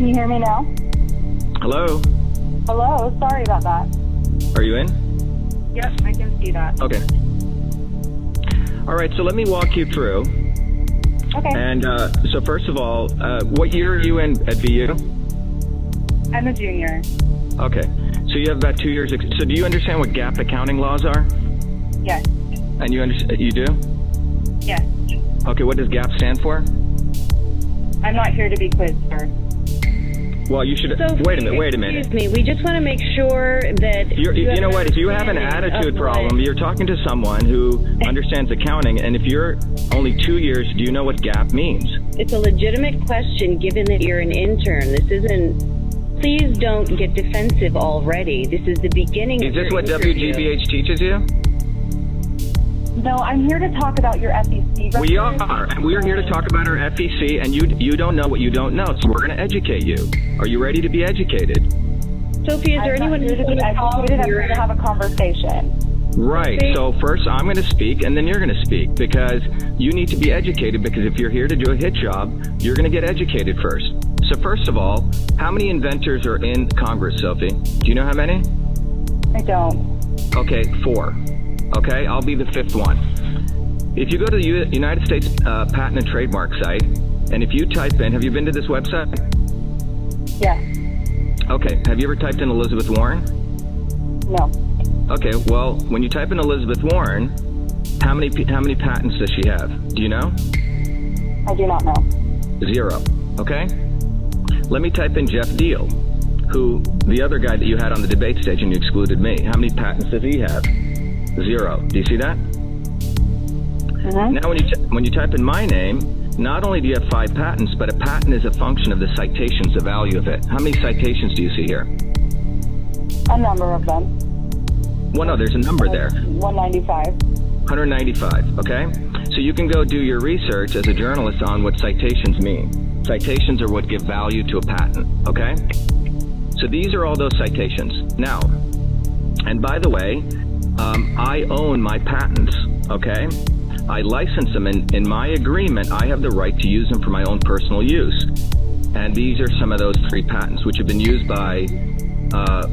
you hear me now? Hello? Hello, sorry about that. Are you in? Yep, I can see that. Okay. All right, so let me walk you through. Okay. And so first of all, what year are you in at VU? I'm a junior. Okay. So you have about 2 years. So do you understand what GAAP accounting laws are? Yes. And you do? Yes. Okay, what does GAAP stand for? I'm not here to be quizzed, sir. Well, you should. So, wait a minute. Excuse me. We just want to make sure that You know what? If you have an attitude problem, you're talking to someone who understands accounting, and if you're only 2 years, do you know what GAAP means? It's a legitimate question given that you're an intern. This isn't. Please don't get defensive already. This is the beginning. Is this what WGBH teaches you? No, I'm here to talk about your FEC records. We are. We're here to talk about our FEC, and you don't know what you don't know, so we're going to educate you. Are you ready to be educated? Sophie, is there anyone who's going to be educated? I'm here to have a conversation. Right. So first I'm going to speak, and then you're going to speak, because you need to be educated, because if you're here to do a hit job, you're going to get educated first. So first of all, how many inventors are in Congress, Sophie? Do you know how many? I don't. Okay, 4. Okay, I'll be the 5th one. If you go to the United States Patent and Trademark site, and if you type in, have you been to this website? Yes. Okay, have you ever typed in Elizabeth Warren? No. Okay, well, when you type in Elizabeth Warren, how many patents does she have? Do you know? I do not know. 0. Okay? Let me type in Jeff Deal, who, the other guy that you had on the debate stage and you excluded me. How many patents does he have? 0. Do you see that? Mm-hmm. Now, when you type in my name, not only do you have 5 patents, but a patent is a function of the citations, the value of it. How many citations do you see here? A number of them. Well, no, there's a number there. 195. 195, okay? So you can go do your research as a journalist on what citations mean. Citations are what give value to a patent, okay? So these are all those citations. Now, and by the way, I own my patents, okay? I license them. In my agreement, I have the right to use them for my own personal use. And these are some of those 3 patents, which have been used by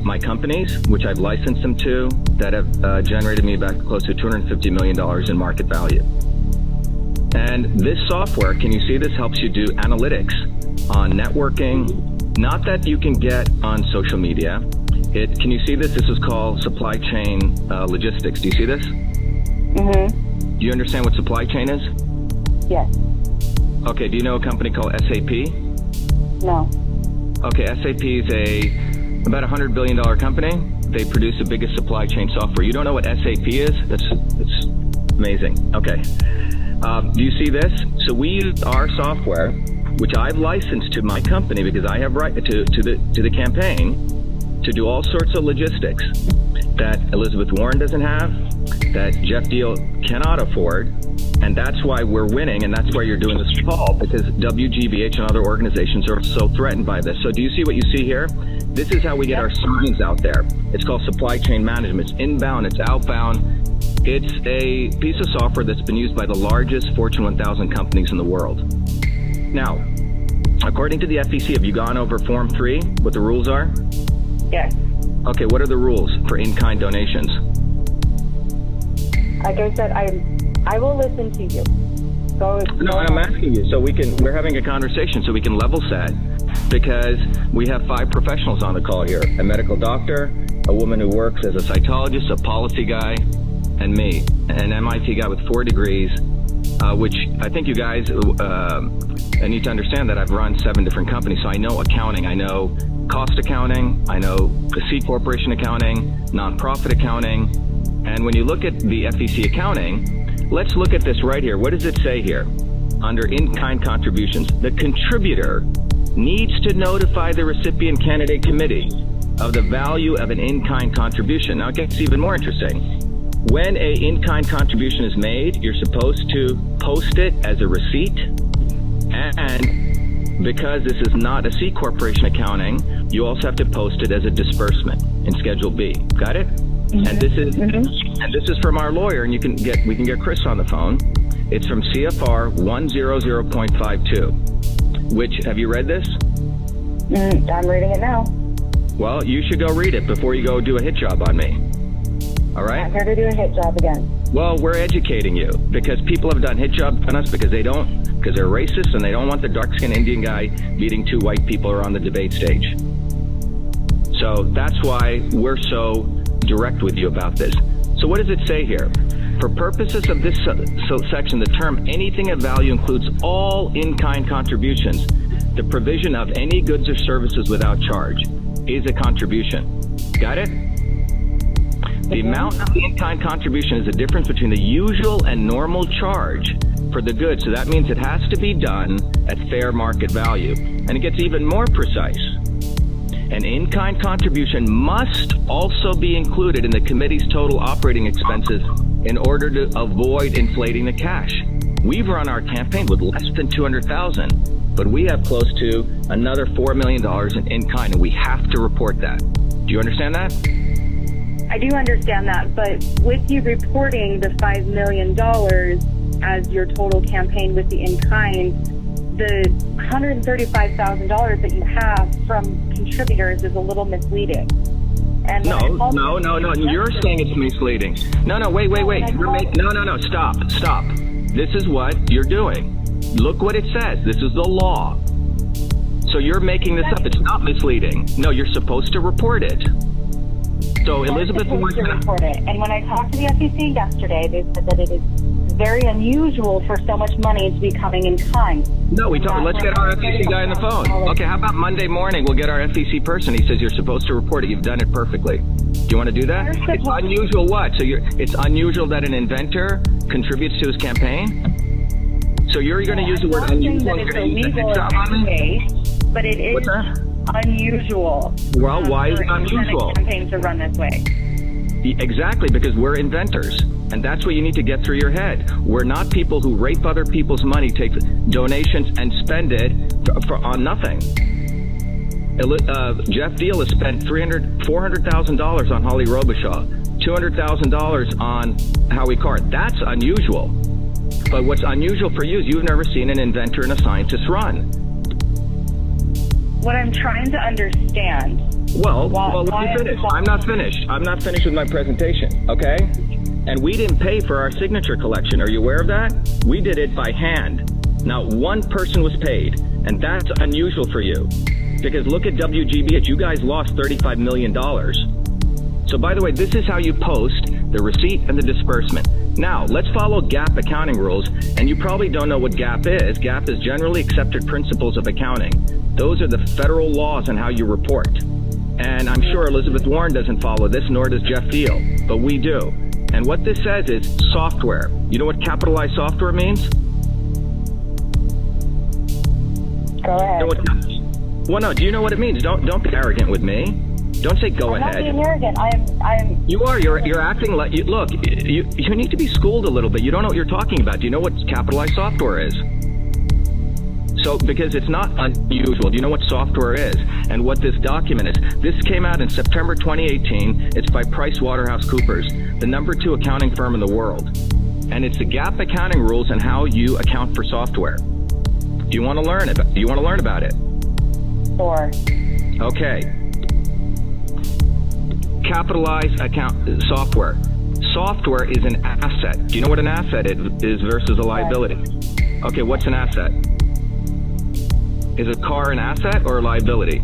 my companies, which I've licensed them to, that have generated me back close to $250 million in market value. And this software, can you see this, helps you do analytics on networking, not that you can get on social media. Can you see this? This is called supply chain logistics. Do you see this? Mm-hmm. Do you understand what supply chain is? Yes. Okay, do you know a company called SAP? No. Okay, SAP is about a $100 billion company. They produce the biggest supply chain software. You don't know what SAP is? That's amazing. Okay. Do you see this? So we use our software, which I've licensed to my company because I have right to the campaign, to do all sorts of logistics that Elizabeth Warren doesn't have, that Jeff Deal cannot afford, and that's why we're winning, and that's why you're doing this call, because WGBH and other organizations are so threatened by this. So do you see what you see here? This is how we get our signs out there. It's called supply chain management. It's inbound, it's outbound. It's a piece of software that's been used by the largest Fortune 1000 companies in the world. Now, according to the FEC, have you gone over Form 3, what the rules are? Yes. Okay, what are the rules for in-kind donations? Like I said, I will listen to you. No, I'm asking you so we're having a conversation so we can level set, because we have 5 professionals on the call here: a medical doctor, a woman who works as a cytologist, a policy guy, and me, an MIT guy with 4 degrees, which I think you guys need to understand that I've run 7 different companies, so I know accounting, I know cost accounting, I know the C corporation accounting, nonprofit accounting, and when you look at the FEC accounting, let's look at this right here. What does it say here? Under in-kind contributions, the contributor needs to notify the recipient candidate committee of the value of an in-kind contribution. Now it gets even more interesting. When a in-kind contribution is made, you're supposed to post it as a receipt, and because this is not a C corporation accounting, you also have to post it as a disbursement in Schedule B. Got it? Mm-hmm. And this is from our lawyer, and we can get Chris on the phone. It's from CFR 100.52. Which, have you read this? I'm reading it now. Well, you should go read it before you go do a hit job on me. All right? I'm here to do a hit job again. Well, we're educating you because people have done hit jobs on us because they're racist and they don't want the dark-skinned Indian guy beating two white people around the debate stage. So that's why we're so direct with you about this. So what does it say here? For purposes of this section, the term anything of value includes all in-kind contributions. The provision of any goods or services without charge is a contribution. Got it? The amount of the in-kind contribution is the difference between the usual and normal charge for the goods. So that means it has to be done at fair market value. And it gets even more precise. An in-kind contribution must also be included in the committee's total operating expenses in order to avoid inflating the cash. We've run our campaign with less than $200,000, but we have close to another $4 million in in-kind, and we have to report that. Do you understand that? I do understand that, but with you reporting the $5 million as your total campaign with the in-kind, the $135,000 that you have from contributors is a little misleading. And No. You're saying it's misleading. No, wait. No, stop. This is what you're doing. Look what it says. This is the law. So you're making this up. It's not misleading. No, you're supposed to report it. So Elizabeth Warren to report it. And when I talked to the SEC yesterday, they said that it is very unusual for so much money to be coming in kind. No, let's get our FCC guy on the phone. Okay, how about Monday morning? We'll get our FCC person. He says you're supposed to report it. You've done it perfectly. Do you want to do that? It's unusual what? So it's unusual that an inventor contributes to his campaign? So you're going to use the word unusual? It's illegal in any way, but it is unusual. Well, why is it unusual? Campaign to run this way. Exactly, because we're inventors. And that's what you need to get through your head. We're not people who rape other people's money, take donations, and spend it on nothing. Jeff Deal has spent $400,000 on Holly Robichaud, $200,000 on Howie Card. That's unusual. But what's unusual for you is you've never seen an inventor and a scientist run. What I'm trying to understand. Well, let me finish. I'm not finished with my presentation, okay? And we didn't pay for our signature collection. Are you aware of that? We did it by hand. Not one person was paid, and that's unusual for you. Because look at WGBH, you guys lost $35 million. So by the way, this is how you post the receipt and the disbursement. Now, let's follow GAAP accounting rules, and you probably don't know what GAAP is. GAAP is generally accepted principles of accounting. Those are the federal laws on how you report. And I'm sure Elizabeth Warren doesn't follow this, nor does Jeff Deal, but we do. And what this says is software. You know what capitalized software means? Go ahead. Well, no. Do you know what it means? Don't be arrogant with me. Don't say go ahead. I'm not being arrogant. I'm. You are. You're acting like you. Look, you need to be schooled a little bit. You don't know what you're talking about. Do you know what capitalized software is? So, because it's not unusual. Do you know what software is and what this document is? This came out in September 2018. It's by PricewaterhouseCoopers, the #2 accounting firm in the world. And it's the GAAP accounting rules and how you account for software. Do you want to learn about it? Sure. Okay. Capitalized account software. Software is an asset. Do you know what an asset is versus a liability? Okay, what's an asset? Is a car an asset or a liability?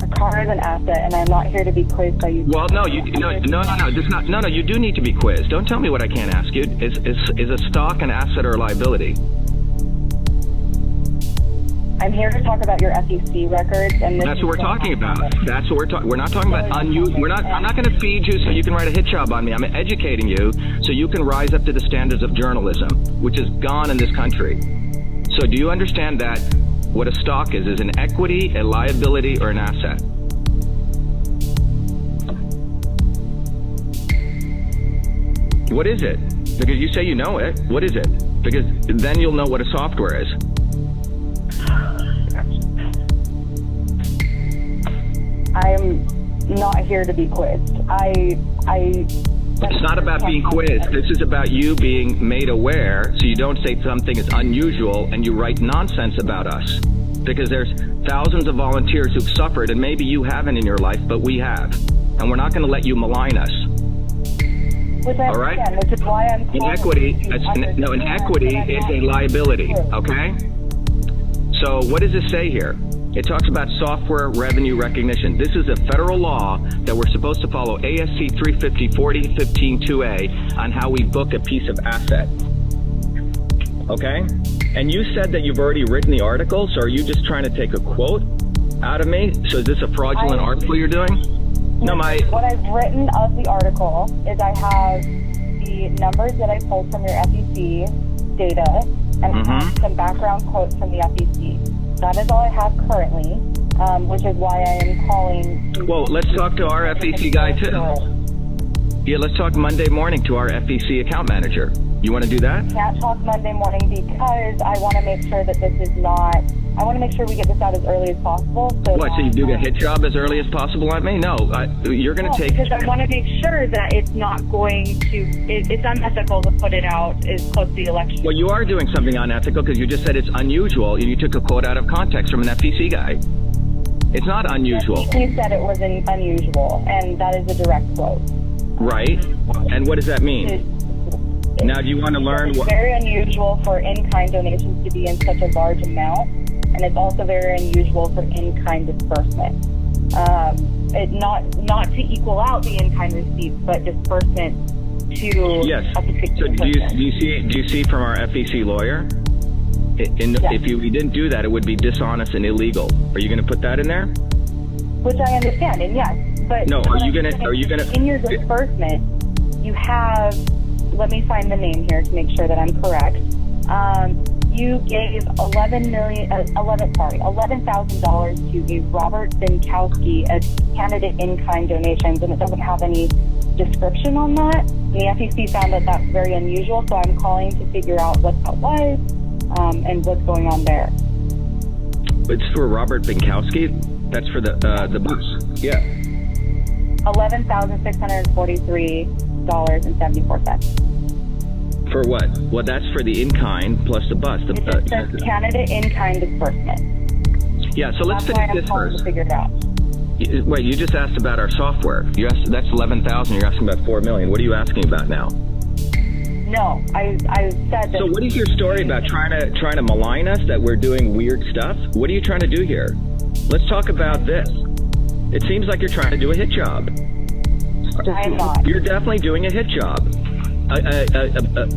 A car is an asset, and I'm not here to be quizzed by you. Well, no. You do need to be quizzed. Don't tell me what I can't ask you. Is a stock an asset or a liability? I'm here to talk about your SEC records, and that's what we're talking about. That's what we're talking. We're not talking about unusual. I'm not going to feed you so you can write a hit job on me. I'm educating you so you can rise up to the standards of journalism, which is gone in this country. So do you understand that what a stock is an equity, a liability, or an asset? What is it? Because you say you know it. What is it? Because then you'll know what a software is. I'm not here to be quizzed. It's not about being quizzed. This is about you being made aware so you don't say something is unusual and you write nonsense about us. because there's thousands of volunteers who've suffered, and maybe you haven't in your life, but we have. And we're not going to let you malign us. Which I all right? understand, which is why I'm Inequity is a liability, okay? So what does this say here? It talks about software revenue recognition. This is a federal law that we're supposed to follow, ASC 350-40-15-2A, on how we book a piece of asset. Okay? And you said that you've already written the article, so are you just trying to take a quote out of me? So is this a fraudulent article you're doing? No, what I've written of the article is I have the numbers that I pulled from your FEC data and I have some background quotes from the FEC. That is all I have currently, which is why I am calling. Well, let's talk to our FEC guy too. Yeah, let's talk Monday morning to our FEC account manager. You want to do that? Can't talk Monday morning because I want to make sure that this is not. I want to make sure we get this out as early as possible. So you do a hit job as early as possible on me? No, you're going to take. Because I want to make sure that it's not going to. It's unethical to put it out as close to the election. Well, you are doing something unethical because you just said it's unusual, and you took a quote out of context from an FEC guy. It's not unusual. You said it was unusual, and that is a direct quote. Right. And what does that mean? Now, do you want to learn what? It's very unusual for in-kind donations to be in such a large amount, and it's also very unusual for in-kind disbursement. Not to equal out the in-kind receipts, but disbursement to a particular person. Do you see from our FEC lawyer? If we didn't do that, it would be dishonest and illegal. Are you going to put that in there? Which I understand, and yes, but no. Are you going to in your disbursement? You have. Let me find the name here to make sure that I'm correct. You gave $11,000 to a Robert Binkowski as candidate in-kind donations, and it doesn't have any description on that. And the FEC found that that's very unusual, so I'm calling to figure out what that was and what's going on there. It's for Robert Binkowski. That's for the bus. Yeah. $11,643.74. For what? Well, that's for the in-kind plus the bus. It says candidate in-kind disbursement. Yeah, so let's finish this first. To figure it out. Wait, you just asked about our software. You asked, that's 11,000. You're asking about 4 million. What are you asking about now? No, I said that. So what is your story about trying to malign us that we're doing weird stuff? What are you trying to do here? Let's talk about this. It seems like you're trying to do a hit job. I am not. You're definitely doing a hit job.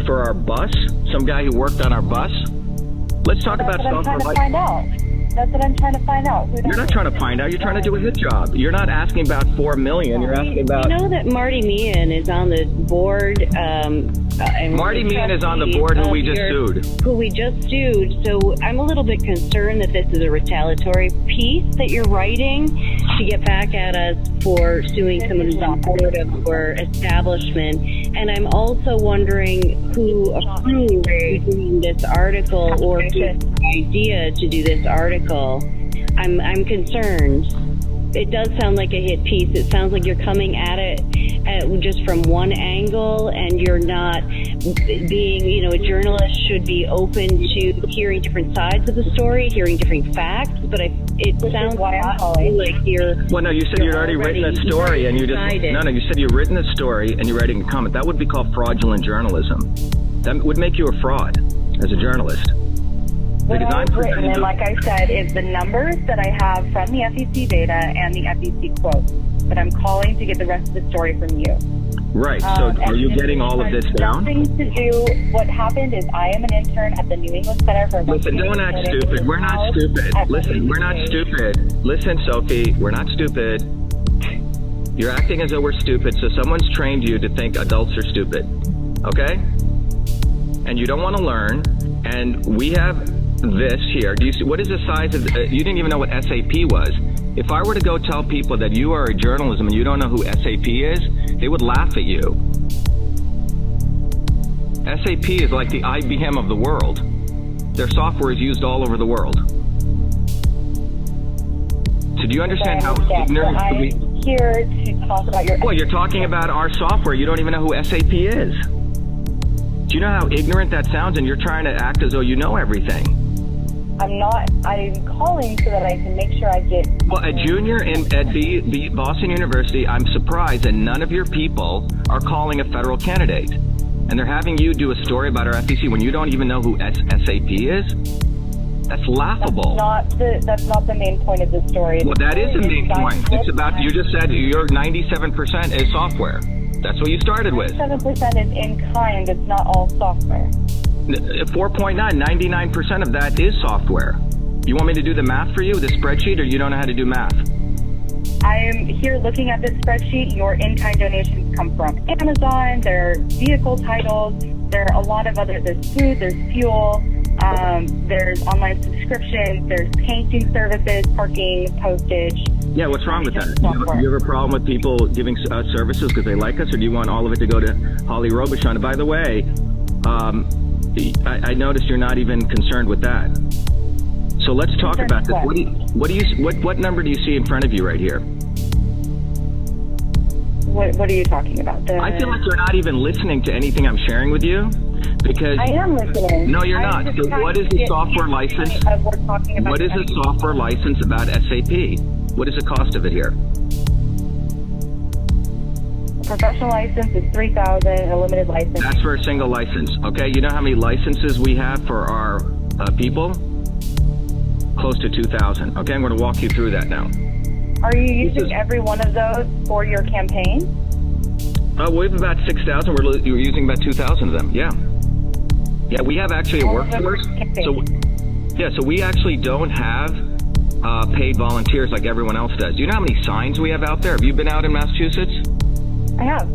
For our bus, some guy who worked on our bus. Let's talk about software. That's what I'm trying to find out. That's what I'm trying to find out. You're not trying to find out. You're trying to do a hit job. You're not asking about 4 million. You're asking about. You know that Marty Meehan is on the board. Marty Meehan is on the board who we just sued. Who we just sued. So I'm a little bit concerned that this is a retaliatory piece that you're writing to get back at us for suing someone who's on board of your establishment. And I'm also wondering who approved doing this article or who had the idea to do this article. I'm concerned. It does sound like a hit piece. It sounds like you're coming at it just from one angle, and you're not being, a journalist should be open to hearing different sides of the story, hearing different facts. But it sounds like you're. Well, no, you said you'd already written a story, and you just you said you'd written a story and you're writing a comment. That would be called fraudulent journalism. That would make you a fraud as a journalist. What I've written, and like I said, is the numbers that I have from the FEC data and the FEC quotes. But I'm calling to get the rest of the story from you. Right. So are you getting all of this down? Nothing to do. What happened is I am an intern at the New England Center for. Listen, don't act stupid. We're not stupid. Listen, we're not stupid. Listen, Sophie, we're not stupid. You're acting as though we're stupid, so someone's trained you to think adults are stupid. Okay? And you don't want to learn. And we have this here. Do you see what is the size of you didn't even know what SAP was. If I were to go tell people that you are a journalism and you don't know who SAP is, they would laugh at you. SAP is like the IBM of the world. Their software is used all over the world. So do you understand how ignorant we here to talk about your Well, you're talking about our software. You don't even know who SAP is. Do you know how ignorant that sounds? And you're trying to act as though you know everything. I'm calling so that I can make sure I get... Well, at Junior and at the Boston University, I'm surprised that none of your people are calling a federal candidate. And they're having you do a story about our FEC when you don't even know who SAP is? That's laughable. That's not the main point of the story. Well, that is the main point. It's about, you just said your 97% is software. That's what you started with. 7% is in kind. It's not all software. 4.9, 99% of that is software. You want me to do the math for you, the spreadsheet, or you don't know how to do math? I'm here looking at this spreadsheet. Your in-kind donations come from Amazon. There are vehicle titles. There are a lot of other, there's food, there's fuel, there's online subscriptions, there's painting services, parking, postage. Yeah, what's wrong with that? You have a problem with people giving us services because they like us, or do you want all of it to go to Holly Robichon? And by the way, I noticed you're not even concerned with that. So let's talk about this. What number do you see in front of you right here? What are you talking about? I feel like you're not even listening to anything I'm sharing with you, because I am listening. No, you're not. So what is the software license? What is the software license about SAP? What is the cost of it here? Professional license is $3,000. A limited license. That's for a single license. Okay. You know how many licenses we have for our people? Close to 2,000. Okay, I'm going to walk you through that now. Are you using every one of those for your campaign? We have about 6,000. We're using about 2,000 of them. Yeah. Yeah, we have actually a workforce. So we actually don't have paid volunteers like everyone else does. Do you know how many signs we have out there? Have you been out in Massachusetts? I have.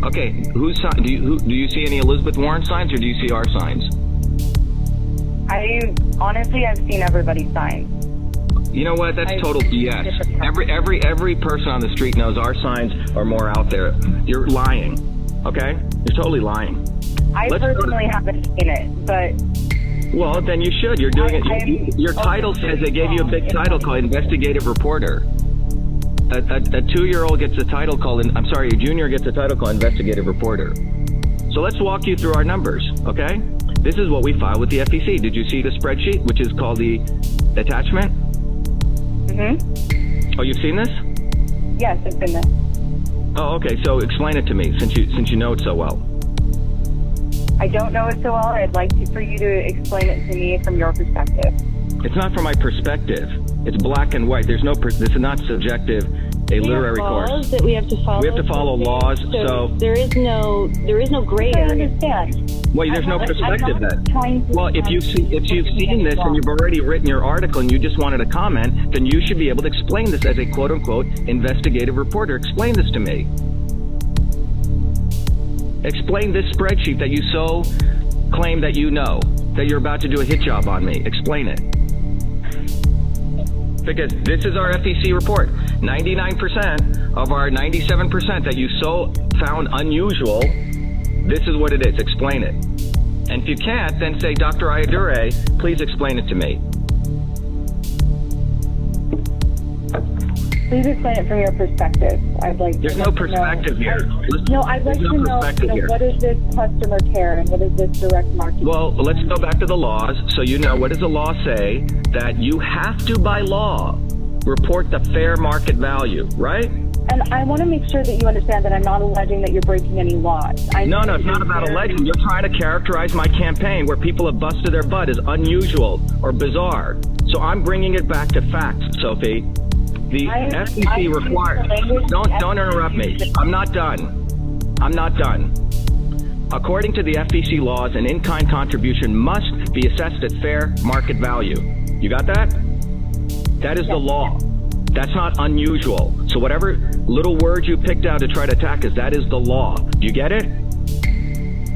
Okay, do you see any Elizabeth Warren signs, or do you see our signs? I've seen everybody's signs. You know what? That's total BS. Every person on the street knows our signs are more out there. You're lying. Okay? You're totally lying. I personally haven't seen it, but... Well, then you should. You're doing it. Your title says they gave you a big title called investigative reporter. A 2-year-old gets a title called, a junior gets a title called investigative reporter. So let's walk you through our numbers, okay? This is what we filed with the FEC. Did you see the spreadsheet, which is called the attachment? Mm-hmm. Oh, you've seen this? Yes, I've seen this. Oh, okay. So explain it to me, since you know it so well. I don't know it so well. I'd like for you to explain it to me from your perspective. It's not from my perspective. It's black and white. This is not subjective. Literary course. That we have to follow. We have to follow laws. So there is no gray area. I understand. Well, there's no perspective then. Well, if you've seen this and you've already written your article and you just wanted a comment, then you should be able to explain this as a quote unquote investigative reporter. Explain this to me. Explain this spreadsheet that you so claim that you know, that you're about to do a hit job on me. Explain it. Because this is our FEC report. 99% of our 97% that you so found unusual, this is what it is. Explain it. And if you can't, then say, Dr. Ayyadurai, please explain it to me. Please explain it from your perspective. There's no perspective here. I'd like to know what is this customer care and what is this direct marketing? Well, let's go back to the laws. So what does the law say? That you have to, by law, report the fair market value, right? And I want to make sure that you understand that I'm not alleging that you're breaking any laws. No, it's not about alleging. You're trying to characterize my campaign where people have busted their butt as unusual or bizarre. So I'm bringing it back to facts, Sophie. The FEC requires... Don't interrupt me. I'm not done. According to the FEC laws, an in-kind contribution must be assessed at fair market value. You got that? That is the law. That's not unusual. So whatever little words you picked out to try to attack us, that is the law. Do you get it?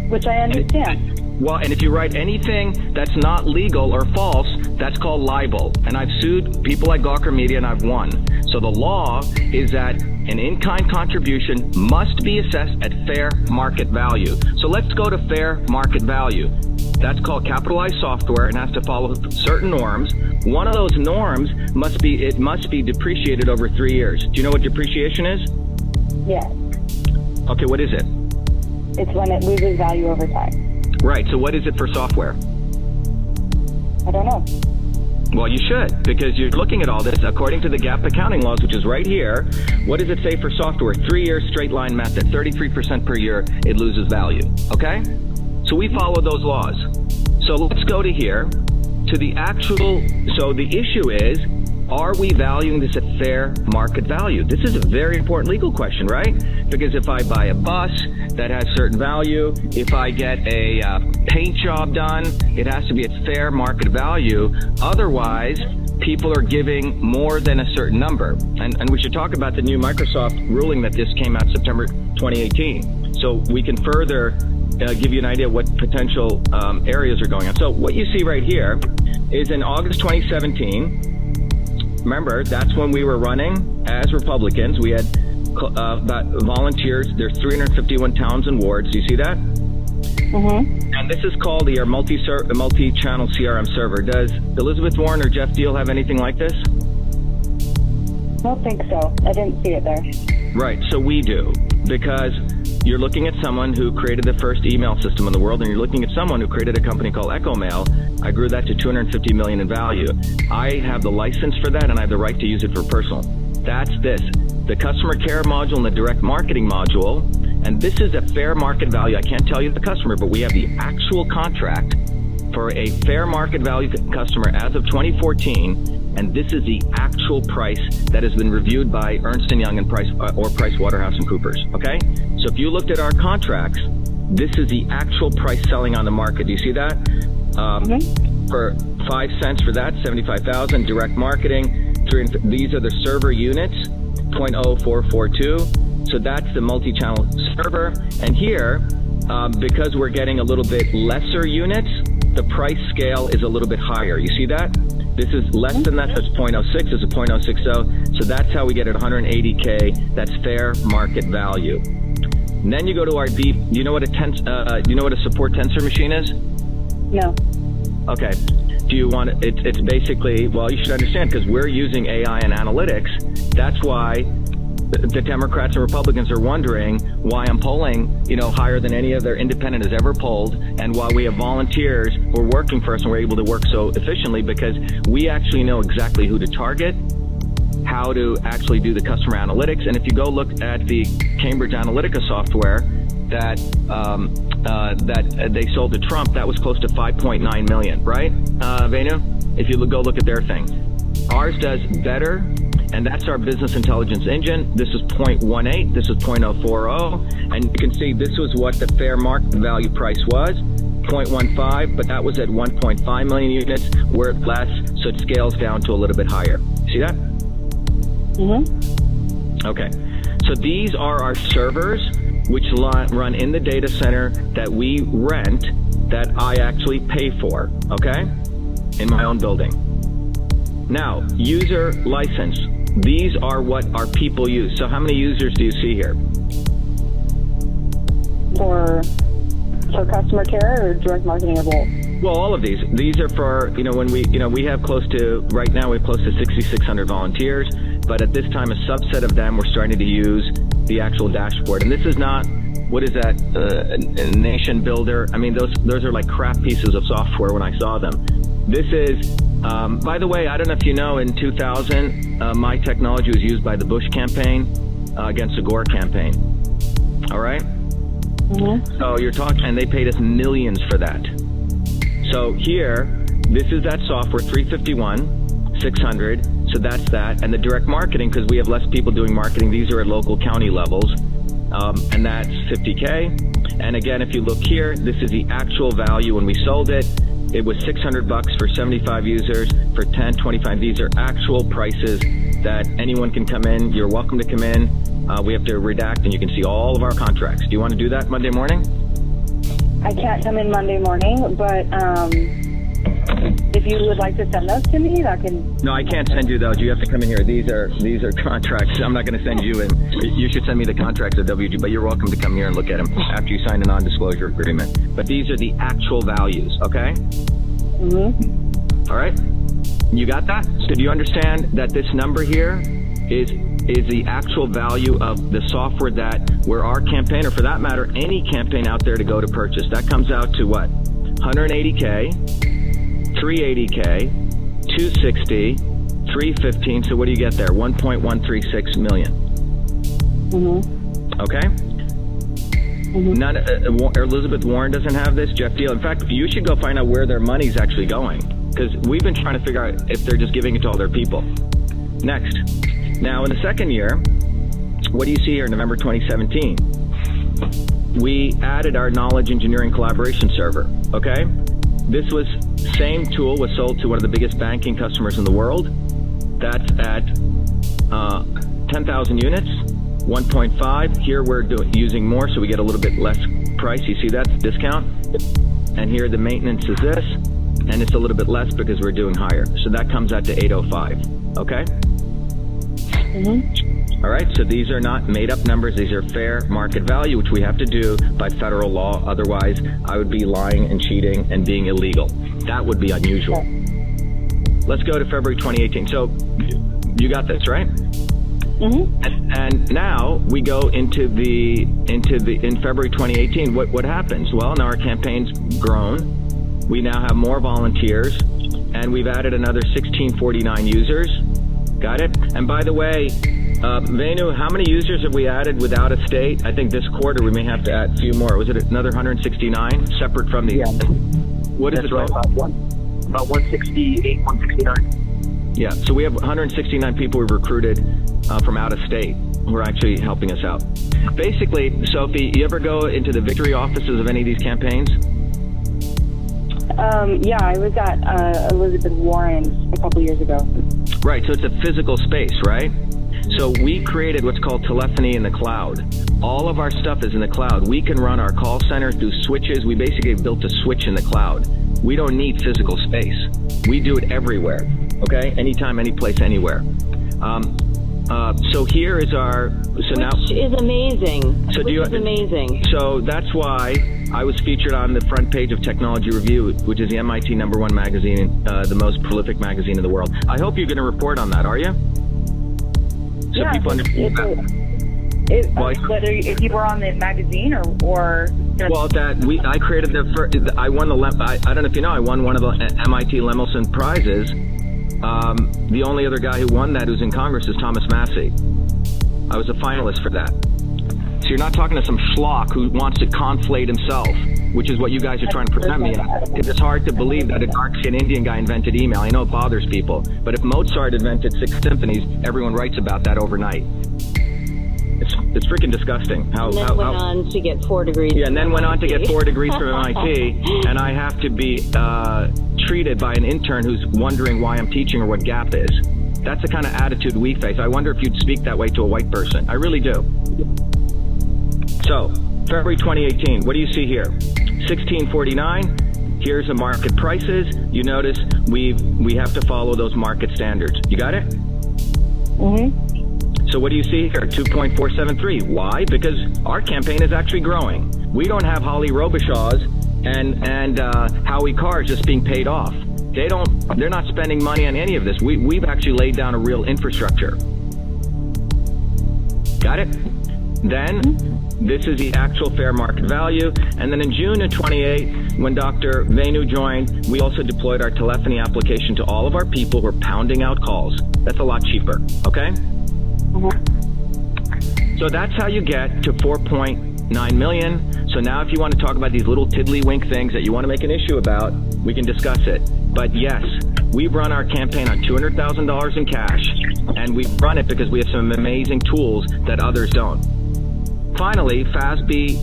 Which I understand. And if you write anything that's not legal or false, that's called libel. And I've sued people like Gawker Media and I've won. So the law is that an in-kind contribution must be assessed at fair market value. So let's go to fair market value. That's called capitalized software and has to follow certain norms. One of those norms must be depreciated over 3 years. Do you know what depreciation is? Yes. Okay, what is it? It's when it loses value over time. Right, so what is it for software? I don't know. Well, you should, because you're looking at all this according to the GAAP accounting laws, which is right here. What does it say for software? 3 year straight line method, 33% per year, it loses value. Okay? So we follow those laws. So let's go to here, to the actual, so the issue is, are we valuing this at fair market value? This is a very important legal question, right? Because if I buy a bus that has certain value, if I get a paint job done, it has to be at fair market value. Otherwise, people are giving more than a certain number. And we should talk about the new Microsoft ruling that just came out September 2018. So we can further give you an idea what potential areas are going on. So what you see right here is in August 2017, remember, that's when we were running as Republicans. We had about volunteers. There's 351 towns and wards. Do you see that? Mm-hmm. And this is called the multi-channel CRM server. Does Elizabeth Warren or Jeff Deal have anything like this? I don't think so. I didn't see it there. Right, so we do, because you're looking at someone who created the first email system in the world, and you're looking at someone who created a company called EchoMail. I grew that to $250 million in value. I have the license for that, and I have the right to use it for personal. That's this, the customer care module and the direct marketing module, and this is a fair market value. I can't tell you the customer, but we have the actual contract for a fair market value customer as of 2014, and this is the actual price that has been reviewed by Ernst & Young and PricewaterhouseCoopers, okay? So if you looked at our contracts, this is the actual price selling on the market. Do you see that? For 5 cents for that, 75,000. Direct marketing, these are the server units, 0.0442. So that's the multi-channel server. And here, because we're getting a little bit lesser units, the price scale is a little bit higher. You see that? This is less than that. That's 0.06. This is 0.060. So that's how we get at 180K. That's fair market value. And then you go to our deep. Do you know what a support tensor machine is? No. Okay. Do you want it? It's basically, well, you should understand, because we're using AI and analytics. That's why the Democrats and Republicans are wondering why I'm polling, higher than any other independent has ever polled, and why we have volunteers who are working for us and we're able to work so efficiently, because we actually know exactly who to target, how to actually do the customer analytics. And if you go look at the Cambridge Analytica software that they sold to Trump, that was close to 5.9 million, right, Venu? If you go look at their thing. Ours does better, and that's our business intelligence engine. This is 0.18, this is 0.040, and you can see this was what the fair market value price was, 0.15, but that was at 1.5 million units. We're at less, so it scales down to a little bit higher. See that? Mm-hmm. Okay, so these are our servers, which run in the data center that we rent, that I actually pay for, okay, in my own building. Now, user license. These are what our people use. So how many users do you see here? For customer care or direct marketing or both? Well, all of these. These are for, when we have close to, right now we have close to 6,600 volunteers, but at this time a subset of them we're starting to use the actual dashboard. And this is not, what is that, a nation builder? I mean, those are like crap pieces of software when I saw them. This is, by the way, I don't know if you know, in 2000, my technology was used by the Bush campaign against the Gore campaign. All right? Mm-hmm. So you're talking, and they paid us millions for that. So here, this is that software, 351, 600. So that's that. And the direct marketing, because we have less people doing marketing, these are at local county levels. And that's 50K. And again, if you look here, this is the actual value when we sold it. It was $600 for 75 users. For 10, 25, these are actual prices that anyone can come in. You're welcome to come in. We have to redact, and you can see all of our contracts. Do you want to do that Monday morning? I can't come in Monday morning, but if you would like to send those to me, that can... No, I can't send you those. You have to come in here. These are contracts. I'm not going to send you in. You should send me the contracts at WG, but you're welcome to come here and look at them after you sign a non-disclosure agreement. But these are the actual values, okay? Mm-hmm. All right? You got that? So do you understand that this number here is the actual value of the software that where our campaign, or for that matter, any campaign out there to go to purchase? That comes out to what? 180K, 380K, 260, 315. So what do you get there? 1.136 million. Okay. None. Elizabeth Warren doesn't have this. Jeff Deal. In fact, you should go find out where their money's actually going, because we've been trying to figure out if they're just giving it to all their people. Next. Now, in the second year, what do you see here? November 2017. We added our knowledge engineering collaboration server. Okay. This was same tool was sold to one of the biggest banking customers in the world. That's at 10,000 units. 1.5. Here we're using more, so we get a little bit less price. You see that discount? And here the maintenance is this, and it's a little bit less because we're doing higher. So that comes out to 805. Okay? All right, so these are not made up numbers. These are fair market value, which we have to do by federal law. Otherwise, I would be lying and cheating and being illegal. That would be unusual. Let's go to February 2018. So you got this, right? And now we go in February 2018. What happens? Well, now our campaign's grown. We now have more volunteers, and we've added another 1,649 users. Got it? And by the way, Venu, how many users have we added without a state? I think this quarter we may have to add a few more. Was it another 169 separate from the? Yeah. What is That's it? Right, about 168, 169. Yeah, so we have 169 people we recruited from out of state who are actually helping us out. Basically, Sophie, you ever go into the victory offices of any of these campaigns? Yeah, I was at Elizabeth Warren's a couple years ago. Right, so it's a physical space, right? So we created what's called telephony in the cloud. All of our stuff is in the cloud. We can run our call center through switches. We basically built a switch in the cloud. We don't need physical space. We do it everywhere, okay? Anytime, any place, anywhere. So here is our... So now, which is amazing. So is amazing. So that's why I was featured on the front page of Technology Review, which is the MIT #1 magazine, the most prolific magazine in the world. I hope you're going to report on that, are you? So yeah, people understand that. Whether if you were on the magazine or well, I created the first. I won the. I don't know if you know. I won one of the MIT Lemelson prizes. The only other guy who won that who's in Congress is Thomas Massey. I was a finalist for that. So you're not talking to some schlock who wants to conflate himself, which is what you guys are trying to present me as. It's hard to believe that a dark-skinned Indian guy invented email. I know it bothers people, but if Mozart invented 6 symphonies, everyone writes about that overnight. It's freaking disgusting. And then went on to get 4 degrees. Yeah, and then went on to get 4 degrees from MIT, and I have to be treated by an intern who's wondering why I'm teaching or what gap is. That's the kind of attitude we face. I wonder if you'd speak that way to a white person. I really do. So, February 2018, what do you see here? 1649. Here's the market prices. You notice we have to follow those market standards. You got it? So what do you see here? 2.473. Why? Because our campaign is actually growing. We don't have Holly Robichaux's and Howie Carr's just being paid off. They're not spending money on any of this. We've actually laid down a real infrastructure. Got it? Then this is the actual fair market value. And then in June of 28, when Dr. Venu joined, we also deployed our telephony application to all of our people who are pounding out calls. That's a lot cheaper, okay? So that's how you get to 4.9 million. So now if you want to talk about these little tiddlywink things that you want to make an issue about, we can discuss it. But yes, we've run our campaign on $200,000 in cash, and we've run it because we have some amazing tools that others don't. Finally, FASB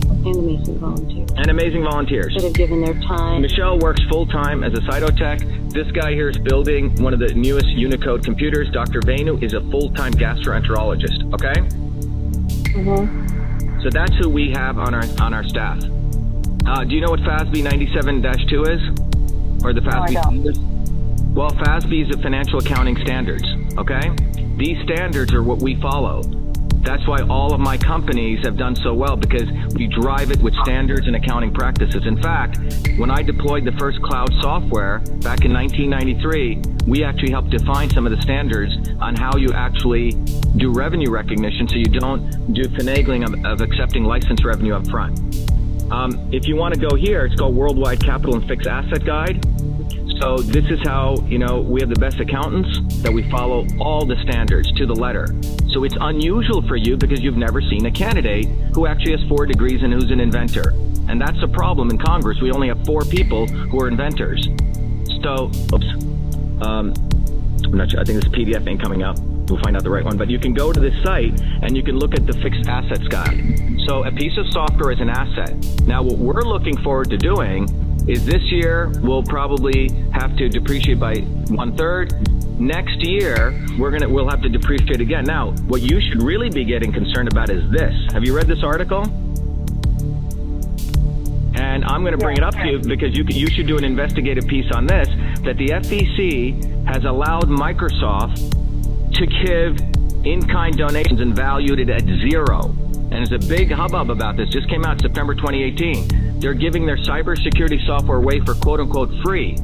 and amazing volunteers that have given their time. Michelle works full-time as a cytotech. This guy here is building one of the newest Unicode computers. Dr. Venu is a full-time gastroenterologist, okay? So that's who we have on our staff. Do you know what FASB 97-2 is? Or the FASB standards? Well, FASB is the financial accounting standards, okay? These standards are what we follow. That's why all of my companies have done so well, because we drive it with standards and accounting practices. In fact, when I deployed the first cloud software back in 1993, we actually helped define some of the standards on how you actually do revenue recognition so you don't do finagling of accepting license revenue up front. If you want to go here, it's called Worldwide Capital and Fixed Asset Guide. So this is how, we have the best accountants, that we follow all the standards to the letter. So it's unusual for you because you've never seen a candidate who actually has 4 degrees and who's an inventor. And that's a problem in Congress. We only have 4 people who are inventors. So, I'm not sure. I think this PDF ain't coming up. We'll find out the right one. But you can go to this site and you can look at the fixed assets guide. So a piece of software is an asset. Now, what we're looking forward to doing is this year we'll probably have to depreciate by 1/3. Next year we'll have to depreciate again. Now, what you should really be getting concerned about is this. Have you read this article? And I'm going to bring it up to you because you should do an investigative piece on this, that the FEC has allowed Microsoft to give in-kind donations and valued it at 0. And there's a big hubbub about this. Just came out September 2018. They're giving their cybersecurity software away for quote-unquote free.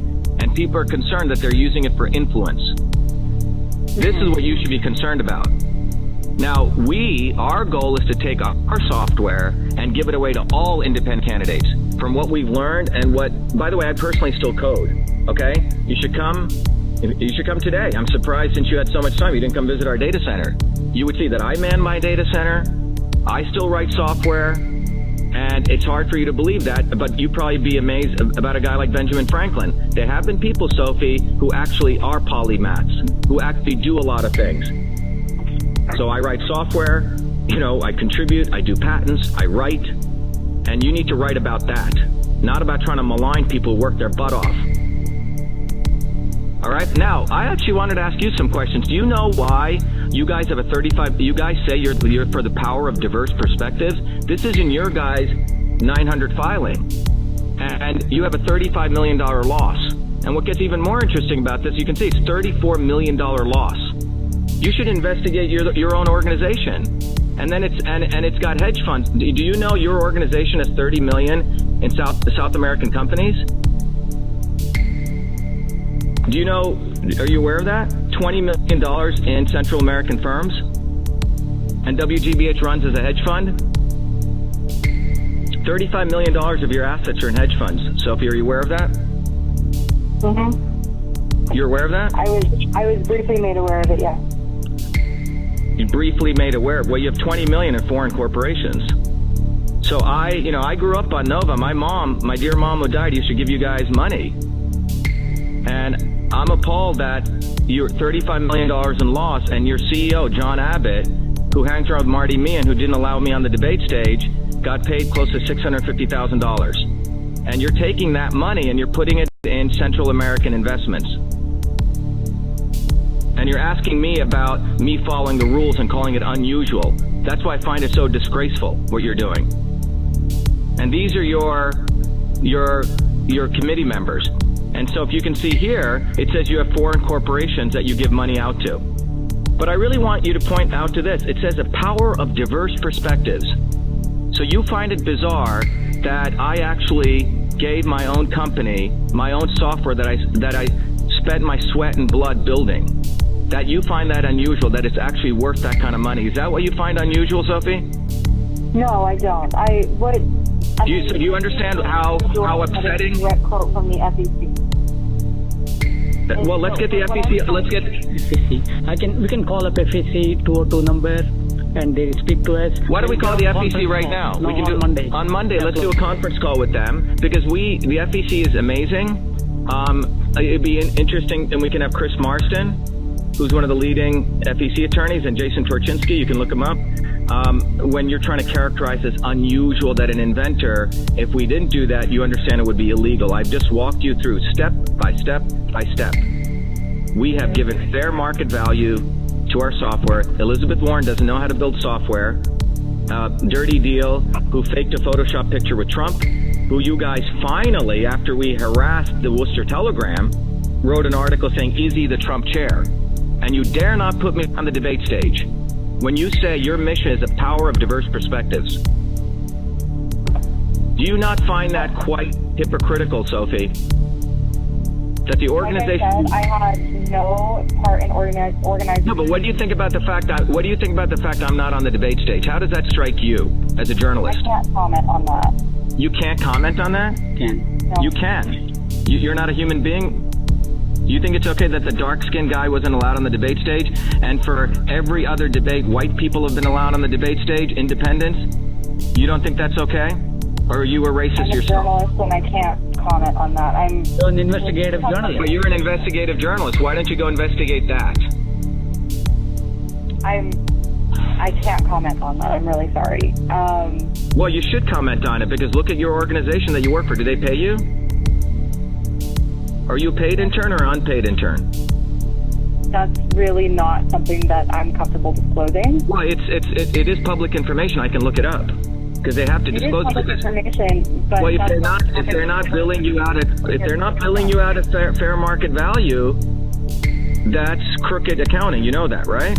And people are concerned that they're using it for influence. This is what you should be concerned about. Now, our goal is to take our software and give it away to all independent candidates. From what we've learned and by the way, I personally still code, okay? You should come today. I'm surprised since you had so much time, you didn't come visit our data center. You would see that I man my data center, I still write software, and it's hard for you to believe that, but you'd probably be amazed about a guy like Benjamin Franklin. There have been people, Sophie, who actually are polymaths, who actually do a lot of things. So I write software, I contribute, I do patents, I write, and you need to write about that, not about trying to malign people who work their butt off. All right, now, I actually wanted to ask you some questions. Do you know why you guys have you guys say you're for the power of diverse perspectives? This is in your guys' 900 filing, and you have a $35 million loss. And what gets even more interesting about this, you can see it's $34 million loss. You should investigate your own organization. And then it's got hedge funds. Do you know your organization has $30 million in South American companies? Do you know, are you aware of that? $20 million in Central American firms? And WGBH runs as a hedge fund? $35 million of your assets are in hedge funds. Sophie, are you aware of that? Mm-hmm. You're aware of that? I was briefly made aware of it, yeah. You briefly made aware. Well, you have 20 million in foreign corporations. So I grew up on Nova. My dear mom who died used to give you guys money. And I'm appalled that you're $35 million in loss, and your CEO, John Abbott, who hangs around with Marty Meehan, who didn't allow me on the debate stage, got paid close to $650,000. And you're taking that money and you're putting it in Central American investments. And you're asking me about me following the rules and calling it unusual. That's why I find it so disgraceful, what you're doing. And these are your committee members. And so if you can see here, it says you have foreign corporations that you give money out to. But I really want you to point out to this. It says the power of diverse perspectives. So you find it bizarre that I actually gave my own company, my own software that I spent my sweat and blood building. That you find that unusual, that it's actually worth that kind of money. Is that what you find unusual, Sophie? No, I don't. Do you understand how upsetting? Direct quote from the FEC. Well, let's get the FEC. Let's get FEC. We can call up FEC 202 number, and they speak to us. Why don't we call the FEC right now? No, we can do on Monday. On Monday, let's do a conference call with them because the FEC is amazing. It'd be interesting, and we can have Chris Marston, who's one of the leading FEC attorneys, and Jason Torchinsky. You can look him up. When you're trying to characterize as unusual that an inventor, if we didn't do that, you understand it would be illegal. I've just walked you through step by step by step. We have given fair market value to our software. Elizabeth Warren doesn't know how to build software. Dirty Deal, who faked a Photoshop picture with Trump, who you guys finally, after we harassed the Worcester Telegram, wrote an article saying, is he the Trump chair? And you dare not put me on the debate stage when you say your mission is the power of diverse perspectives. Do you not find that quite hypocritical, Sophie? That the organization... Like I said, I had no part in organizing... No, but what do you think about the fact I'm not on the debate stage? How does that strike you as a journalist? I can't comment on that. You can't comment on that? Can. No. You can. You're not a human being? You think it's okay that the dark-skinned guy wasn't allowed on the debate stage, and for every other debate, white people have been allowed on the debate stage, independents? You don't think that's okay? Or are you a racist I'm a yourself? journalist and I can't comment on that. I'm You're an investigative journalist. But you're an investigative journalist. Why don't you go investigate that? I can't comment on that. I'm really sorry. Well, you should comment on it, because look at your organization that you work for. Do they pay you? Are you a paid intern or unpaid intern? That's really not something that I'm comfortable disclosing. Well, it is public information. I can look it up, because they have to It is disclose public it. information, but Well, if that's they're not billing you out at fair market value, that's crooked accounting. You know that, right?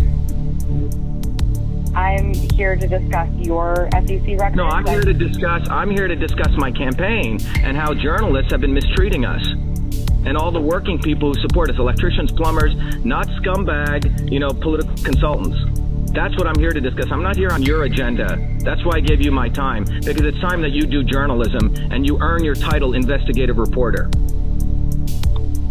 I'm here to discuss your SEC records. No, I'm here to discuss my campaign and how journalists have been mistreating us. And all the working people who support us, electricians, plumbers, not scumbag, political consultants. That's what I'm here to discuss. I'm not here on your agenda. That's why I gave you my time, because it's time that you do journalism and you earn your title investigative reporter.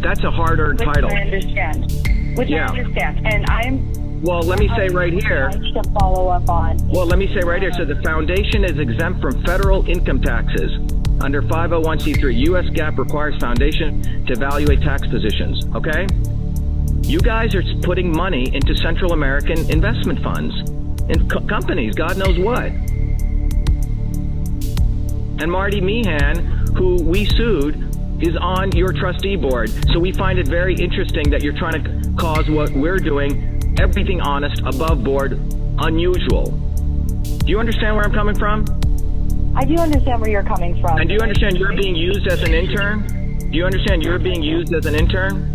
That's a hard-earned title. I understand. And Well, let me say right here. To follow up on. Well, let me say right here. So the foundation is exempt from federal income taxes. Under 501c3, U.S. GAAP requires foundation to evaluate tax positions, okay? You guys are putting money into Central American investment funds and companies, God knows what. And Marty Meehan, who we sued, is on your trustee board. So we find it very interesting that you're trying to cause what we're doing, everything honest, above board, unusual. Do you understand where I'm coming from? I do understand where you're coming from. And do you understand you're being used as an intern? Do you understand you're being used as an intern?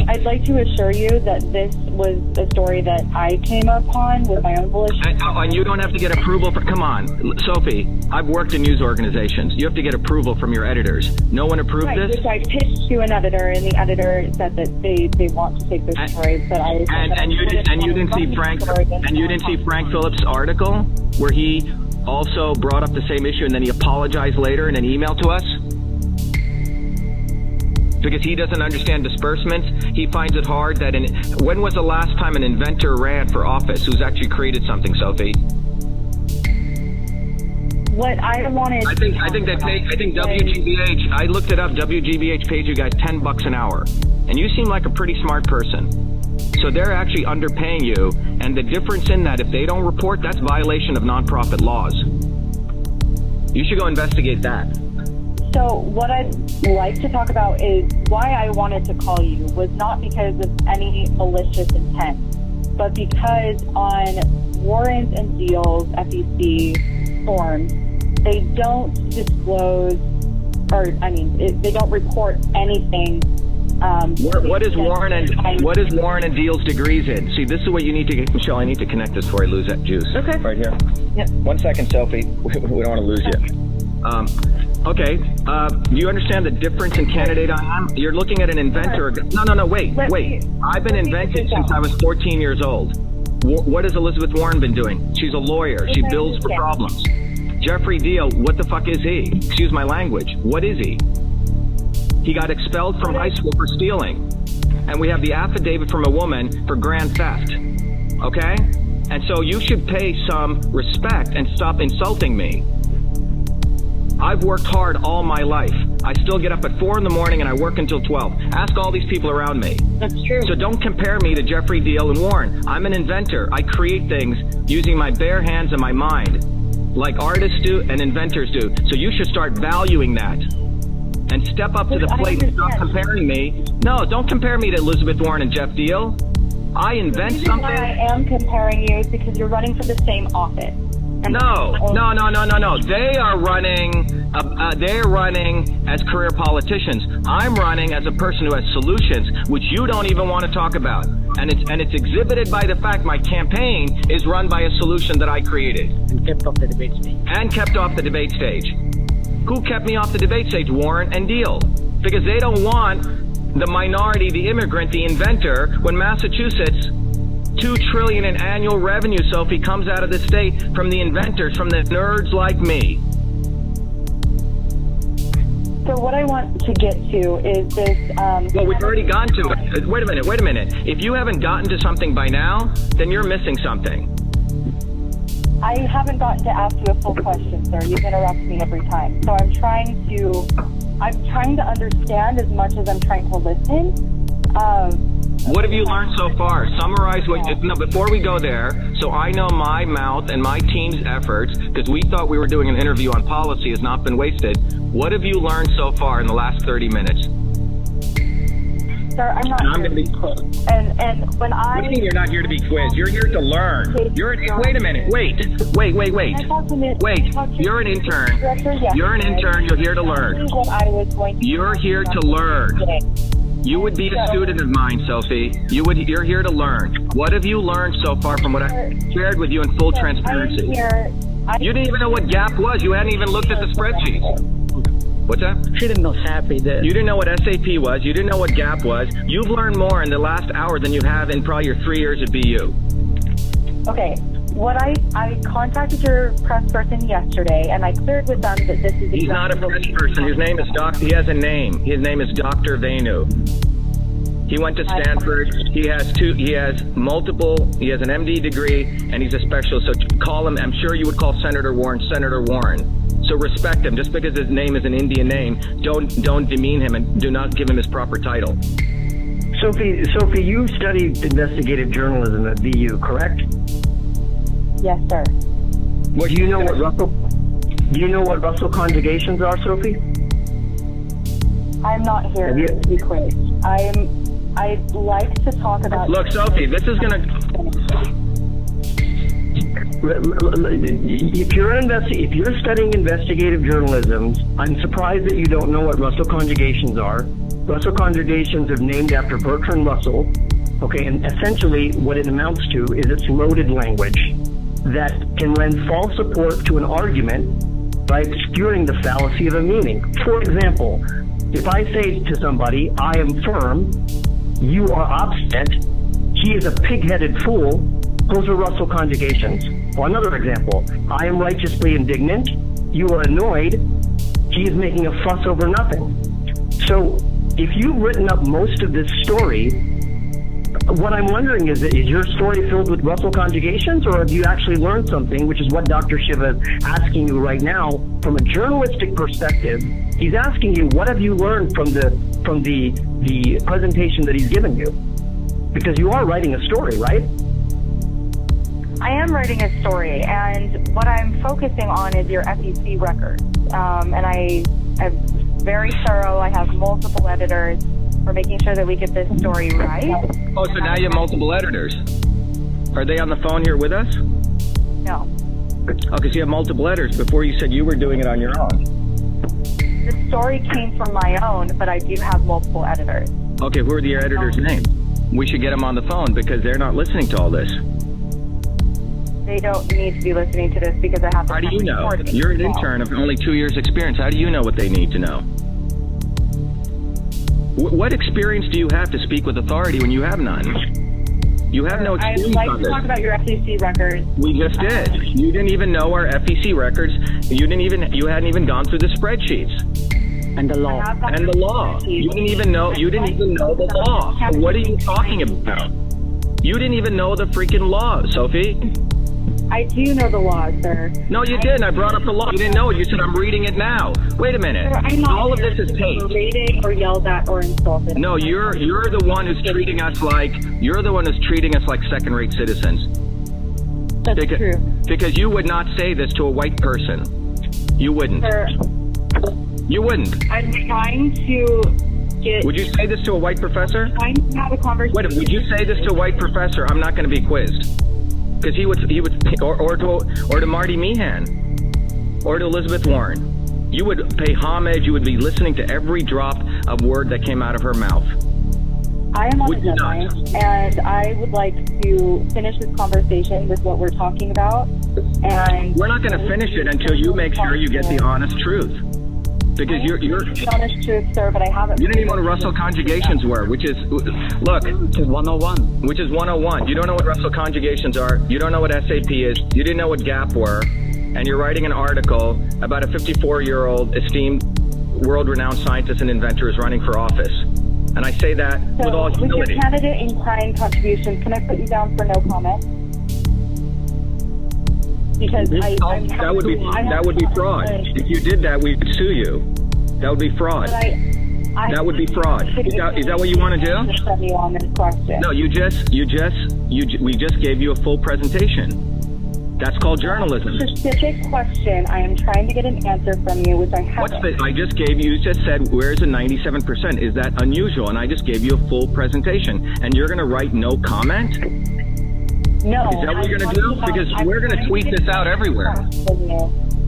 I'd like to assure you that this was a story that I came upon with my own volition. And you don't have to get approval for, come on, Sophie, I've worked in news organizations. You have to get approval from your editors. No one approved right, this? Which I pitched to an editor, and the editor said that they want to take this story, but you didn't see Frank Phillips' article where he also brought up the same issue and then he apologized later in an email to us? Because he doesn't understand disbursements. He finds it hard that when was the last time an inventor ran for office who's actually created something, Sophie? What I wanted. I think WGBH. I looked it up. WGBH pays you guys $10 an hour, and you seem like a pretty smart person. So they're actually underpaying you, and the difference in that, if they don't report, that's violation of nonprofit laws. You should go investigate that. So what I'd like to talk about is why I wanted to call you was not because of any malicious intent, but because on warrants and deals, FEC forms, they don't disclose, they don't report anything. What is Warren and Deal's degrees in? See, this is what you need to get, Michelle. I need to connect this before I lose that juice. Okay. Right here. Yep. 1 second, Sophie. We don't want to lose you. Okay. Do you understand the difference in candidate I am? You're looking at an inventor. No. Wait. I've been inventing since I was 14 years old. What has Elizabeth Warren been doing? She's a lawyer. She builds for problems. Jeffrey Deal, what the fuck is he? Excuse my language. What is he? He got expelled from high school for stealing. And we have the affidavit from a woman for grand theft. Okay? And so you should pay some respect and stop insulting me. I've worked hard all my life. I still get up at 4 in the morning and I work until 12. Ask all these people around me. That's true. So don't compare me to Jeffrey Deal and Warren. I'm an inventor. I create things using my bare hands and my mind, like artists do and inventors do. So you should start valuing that. And step up to the plate and stop comparing me. No, don't compare me to Elizabeth Warren and Jeff Deal. I invent something. I am comparing you because you're running for the same office. No. They are running. They're running as career politicians. I'm running as a person who has solutions, which you don't even want to talk about. And it's exhibited by the fact my campaign is run by a solution that I created. And kept off the debate stage. Who kept me off the debate stage? Warren and Deal. Because they don't want the minority, the immigrant, the inventor, when Massachusetts, $2 trillion in annual revenue, Sophie, comes out of the state from the inventors, from the nerds like me. So what I want to get to is this. Well, we've already gone to it. Wait a minute. If you haven't gotten to something by now, then you're missing something. I haven't gotten to ask you a full question, sir. You interrupt me every time. So I'm trying to understand as much as I'm trying to listen. What have you learned so far? Summarize before we go there, so I know my mouth and my team's efforts, because we thought we were doing an interview on policy, has not been wasted. What have you learned so far in the last 30 minutes? Sir, I'm not here to be quizzed. And when What do you mean you're not here to be quizzed? You're here to learn. Wait a minute. Wait. You're an intern. You're an intern. You're here to learn. You're here to learn. You would be a student of mine, Sophie. You're here to learn. What have you learned so far from what I shared with you in full transparency? You didn't even know what GAP was. You hadn't even looked at the spreadsheet. What's that? She didn't know SAP either. You didn't know what SAP was. You didn't know what GAP was. You've learned more in the last hour than you have in probably your 3 years at BU. Okay. What I contacted your press person yesterday, and I cleared with them that this is. He's not a press person. His name is He has a name. His name is Dr. Venu. He went to Stanford. He has multiple. He has an MD degree, and he's a specialist. So call him. I'm sure you would call Senator Warren. So respect him. Just because his name is an Indian name, don't demean him and do not give him his proper title. Sophie, you studied investigative journalism at BU, correct? Yes, sir. Do you know what Russell conjugations are, Sophie? I'm not here to be quizzed. I'd like to talk about. Look, Sophie, this is gonna. If you're studying investigative journalism, I'm surprised that you don't know what Russell conjugations are. Russell conjugations are named after Bertrand Russell. Okay, and essentially what it amounts to is it's loaded language that can lend false support to an argument by obscuring the fallacy of a meaning. For example, if I say to somebody, I am firm, you are obstinate, he is a pig-headed fool, those are Russell conjugations. Or another example, I am righteously indignant, you are annoyed, he is making a fuss over nothing. So if you've written up most of this story, what I'm wondering is your story filled with Russell conjugations, or have you actually learned something, which is what Dr. Shiva is asking you right now from a journalistic perspective. He's asking you, what have you learned from the presentation that he's given you? Because you are writing a story, right? I am writing a story, and what I'm focusing on is your FEC records. And I'm very thorough. I have multiple editors. We're making sure that we get this story right. Oh, so now you have multiple editors. Are they on the phone here with us? No. Oh, because you have multiple editors. Before you said you were doing it on your own. The story came from my own, but I do have multiple editors. Okay, who are your editors' names? We should get them on the phone because they're not listening to all this. They don't need to be listening to this because I have to. How do you know? You're an intern of only 2 years' experience. How do you know what they need to know? What experience do you have to speak with authority when you have none? You have no experience I'd like on to this. talk about your FEC records. We just did. You didn't even know our FEC records. You hadn't even gone through the spreadsheets. And the law. And the law. You didn't even know the law. So what are you talking about? You didn't even know the freaking law, Sophie. I do know the law, sir. No, you didn't. I brought up the law. You didn't know it. You said, I'm reading it now. Wait a minute. Sir, I'm not all of this is taped. Berated or yelled at or insulted. No, you're the one who's treating us like second-rate citizens. That's true. Because you would not say this to a white person. You wouldn't. Sir, you wouldn't. I'm trying to get. Would you say this to a white professor? I'm trying to have a conversation. Wait, would you say this to a white professor? I'm not going to be quizzed. Because he would, or to Marty Meehan, or to Elizabeth Warren. You would pay homage. You would be listening to every drop of word that came out of her mouth. I am on the deadline, and I would like to finish this conversation with what we're talking about. And we're not going to finish it until you make sure you get the honest truth. Because you're the honest truth, sir, but I haven't. You didn't even know what Russell conjugations were, which is, look. Which is 101. Which is 101. You don't know what Russell conjugations are. You don't know what SAP is. You didn't know what GAP were. And you're writing an article about a 54-year-old esteemed world-renowned scientist and inventor is running for office. And I say that with all with humility. your candidate in kind contributions, can I put you down for no comment? Because That would be fraud. If you did that, we'd sue you. That would be fraud. That would be fraud. Is that what you want to do? On this question. No, we just gave you a full presentation. That's called journalism. Specific question. I am trying to get an answer from you, which I haven't. I just gave you just said, where's the 97%? Is that unusual? And I just gave you a full presentation. And you're going to write no comment? No. Is that what you're going to do? Because we're going to tweet this out everywhere.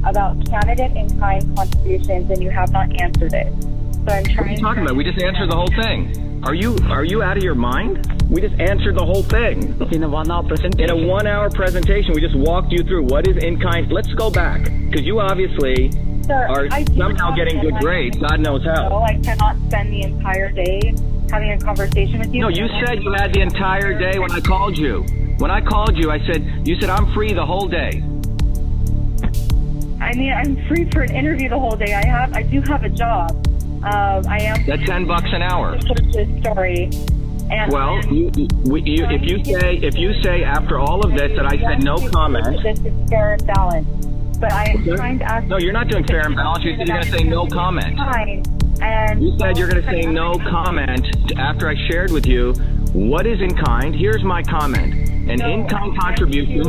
About candidate in kind contributions, and you have not answered it. So I'm trying. What are you talking about? We just answered the whole thing. Are you out of your mind? We just answered the whole thing. In a 1 hour presentation. In a 1 hour presentation, we just walked you through what is in kind. Let's go back, because you obviously are somehow getting good grades. God knows how. No, I cannot spend the entire day having a conversation with you. No, you said you had the entire day when I called you. When I called you, you said I'm free the whole day. I mean, I'm free for an interview the whole day. I do have a job. I am. That's $10 an hour. This story. And well, if you say after all of this that I said no comment. This is fair and balanced. But I am trying to ask. No, you're not doing fair and balanced. You said you're going to say no comment. And you said you're going to say no comment after I shared with you what is in kind. Here's my comment. An in-kind contribution.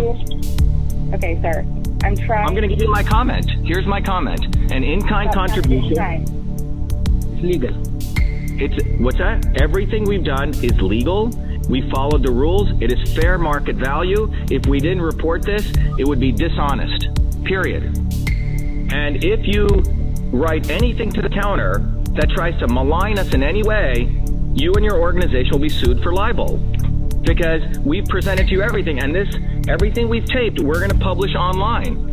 Okay, sir. I'm trying. I'm going to give you my comment. Here's my comment. An in-kind contribution. It's legal. What's that? Everything we've done is legal. We followed the rules. It is fair market value. If we didn't report this, it would be dishonest. Period. And if you write anything to the counter that tries to malign us in any way, you and your organization will be sued for libel. Because we've presented to you everything, and everything we've taped, we're going to publish online.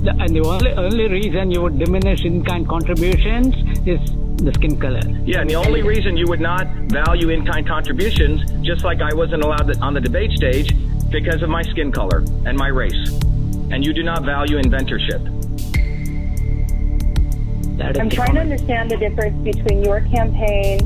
And the only reason you would diminish in-kind contributions is the skin color. Yeah, and the only reason you would not value in-kind contributions, just like I wasn't allowed on the debate stage, because of my skin color and my race. And you do not value inventorship. I'm trying to understand the difference between your campaign's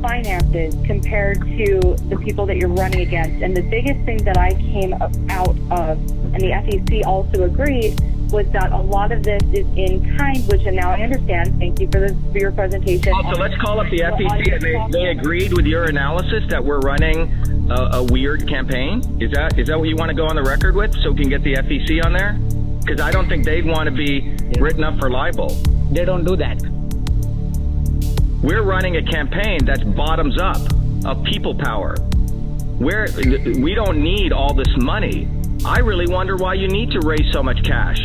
finances compared to the people that you're running against. And the biggest thing that I came out of, and the FEC also agreed, was that a lot of this is in kind, which, and now I understand. Thank you for your presentation. So let's call up the FEC, and they agreed with your analysis that we're running a weird campaign. Is that what you want to go on the record with, so we can get the FEC on there? Because I don't think they'd want to be written up for libel. They don't do that. We're running a campaign that's bottoms up, of people power. We don't need all this money. I really wonder why you need to raise so much cash.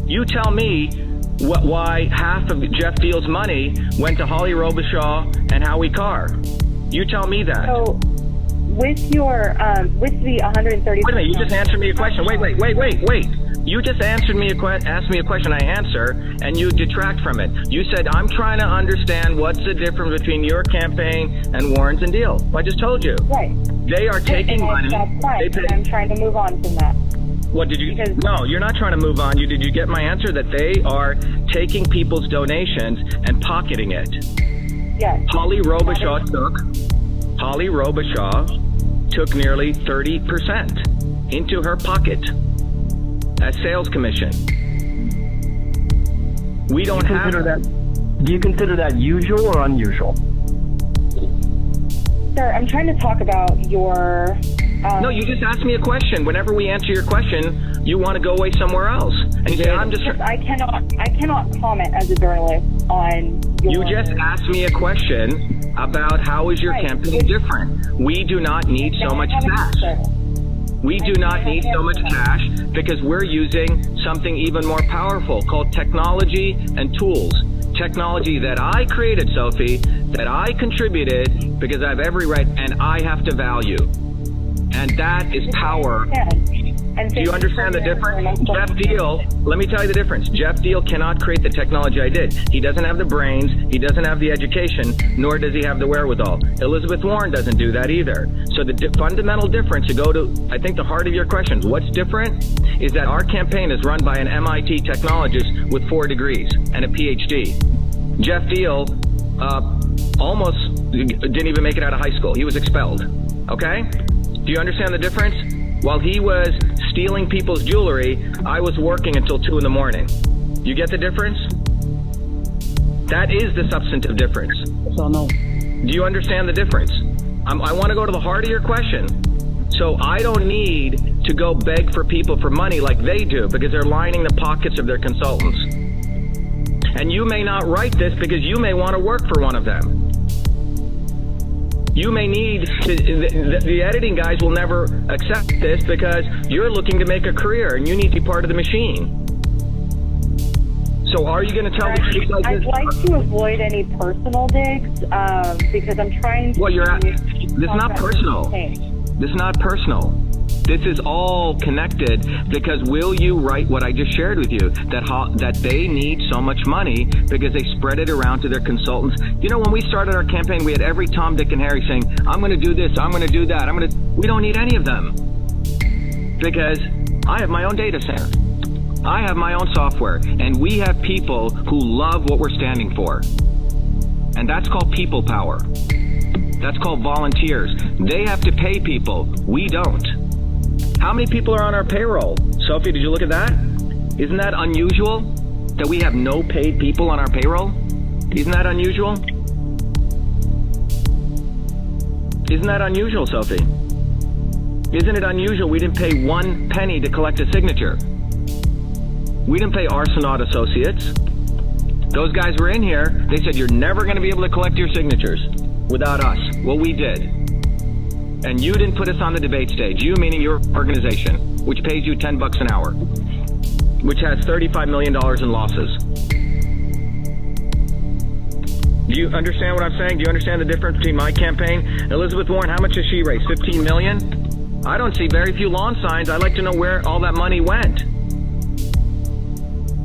You tell me why half of Jeff Deal's money went to Holly Robichaud and Howie Carr. You tell me that. So, with the 130. Wait a minute, you just answered me a question. Wait. You just asked me a question, I answer, and you detract from it. You said, I'm trying to understand what's the difference between your campaign and Warren's and Deal. Well, I just told you. Right. They are taking money. That's right. I'm trying to move on from that. What did you? No, you're not trying to move on. Did you get my answer? That they are taking people's donations and pocketing it. Yes. Holly Robichaud took nearly 30% into her pocket as sales commission. We don't have that. Do you consider that usual or unusual? Sir, I'm trying to talk about your. No, you just asked me a question. Whenever we answer your question, you want to go away somewhere else. And you say, I'm just. I cannot comment as a journalist on your. You just asked me a question about how is your campaign different. We do not need so much cash. We do not need so much cash because we're using something even more powerful called technology and tools. Technology that I created, Sophie, that I contributed because I have every right and I have to value. And that is power. And Do you understand the difference? Jeff Deal, let me tell you the difference. Jeff Deal cannot create the technology I did. He doesn't have the brains, he doesn't have the education, nor does he have the wherewithal. Elizabeth Warren doesn't do that either. So the fundamental difference, to go to, I think, the heart of your questions, what's different is that our campaign is run by an MIT technologist with 4 degrees and a PhD. Jeff Deal almost didn't even make it out of high school. He was expelled. Okay? Do you understand the difference? While he was stealing people's jewelry, I was working until 2 in the morning. You get the difference? That is the substantive difference. So no. Do you understand the difference? I want to go to the heart of your question. So I don't need to go beg for people for money like they do, because they're lining the pockets of their consultants. And you may not write this because you may want to work for one of them. You may need to, the editing guys will never accept this because you're looking to make a career and you need to be part of the machine. So are you going to tell the truth like I'd this? like to avoid any personal digs because I'm trying to... Well, this is not personal. This is not personal. This is all connected because will you write what I just shared with you, that they need so much money because they spread it around to their consultants. You know, when we started our campaign, we had every Tom, Dick, and Harry saying, I'm going to do this, I'm going to do that, we don't need any of them because I have my own data center. I have my own software, and we have people who love what we're standing for. And that's called people power. That's called volunteers. They have to pay people. We don't. How many people are on our payroll? Sophie, did you look at that? Isn't that unusual that we have no paid people on our payroll? Isn't that unusual? Isn't that unusual, Sophie? Isn't it unusual we didn't pay 1 penny to collect a signature? We didn't pay Arsenault Associates. Those guys were in here. They said, you're never going to be able to collect your signatures without us. Well, we did. And you didn't put us on the debate stage. You meaning your organization, which pays you $10 an hour, which has $35 million in losses. Do you understand what I'm saying? Do you understand the difference between my campaign? Elizabeth Warren, how much has she raised? 15 million? I don't see very few lawn signs. I'd like to know where all that money went.